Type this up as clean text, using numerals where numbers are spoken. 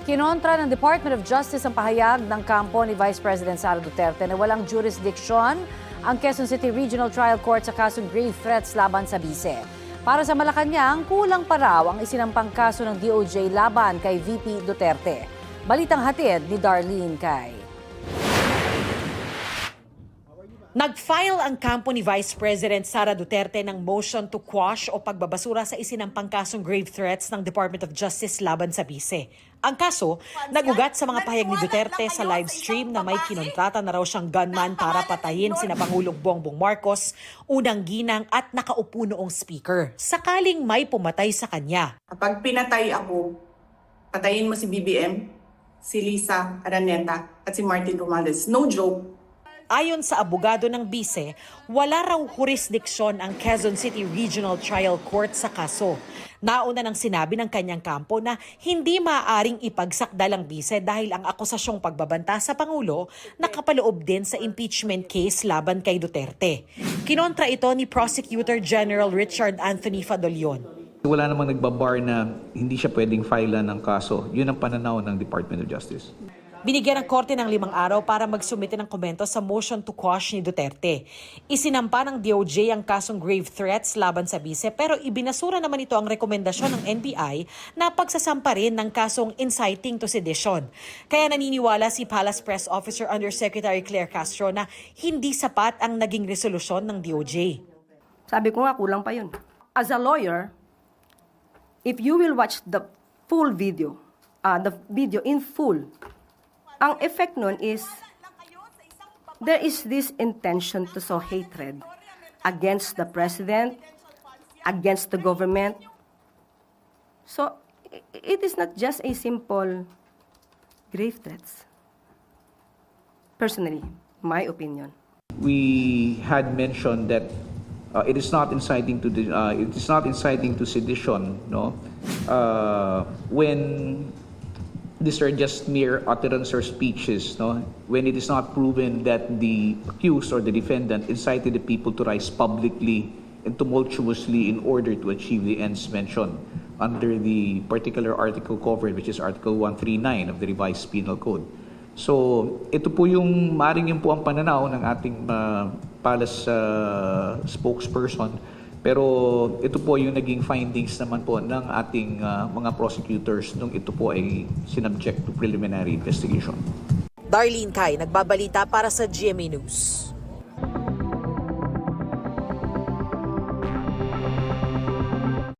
Kinontra ng Department of Justice ang pahayag ng kampo ni Vice President Sara Duterte na walang jurisdiction ang Quezon City Regional Trial Court sa kasong grave threats laban sa bise. Para sa Malacanang, kulang pa raw ang isinampang kaso ng DOJ laban kay VP Duterte. Balitang hatid ni Darlene Cay. Nag-file ang kampo ni Vice President Sara Duterte ng motion to quash o pagbabasura sa isinampang kasong grave threats ng Department of Justice laban sa bise. Ang kaso, nagugat sa mga pahayag ni Duterte sa live stream na may kinontrata na raw siyang gunman para patayin sina Pangulong Bongbong Marcos, unang ginang at nakaupo noong speaker, sakaling may pumatay sa kanya. Kapag pinatay ako, patayin mo si BBM, si Lisa Araneta at si Martin Romualdez. No joke. Ayon sa abogado ng bise, wala raw jurisdiksyon ang Quezon City Regional Trial Court sa kaso. Nauna nang sinabi ng kanyang kampo na hindi maaaring ipagsakdal ang bise dahil ang akusasyong pagbabanta sa Pangulo nakapaloob din sa impeachment case laban kay Duterte. Kinontra ito ni Prosecutor General Richard Anthony Fadolion. Wala namang nagbabar na hindi siya pwedeng file ng kaso. Yun ang pananaw ng Department of Justice. Binigyan ng korte ng 5 araw para magsumite ng komento sa motion to quash ni Duterte. Isinampa ng DOJ ang kasong grave threats laban sa bise pero ibinasura naman ito ang rekomendasyon ng NBI na pagsasampa rin ng kasong inciting to sedition. Kaya naniniwala si Palace Press Officer Undersecretary Claire Castro na hindi sapat ang naging resolusyon ng DOJ. Sabi ko nga, kulang pa yun. As a lawyer, if you will watch the full video, the video in full, ang effect nun is, there is this intention to sow hatred against the president, against the government. So, it is not just a simple grave threats. Personally, my opinion. We had mentioned that it is not inciting to sedition, no? When these are just mere utterance or speeches, no? When it is not proven that the accused or the defendant incited the people to rise publicly and tumultuously in order to achieve the ends mentioned under the particular article covered, which is Article 139 of the Revised Penal Code. So, ito po yung, maring yun po ang pananaw ng ating palace spokesperson. Pero ito po yung naging findings naman po ng ating mga prosecutors nung ito po ay sinubject to preliminary investigation. Darlene Cay, nagbabalita para sa GMA News.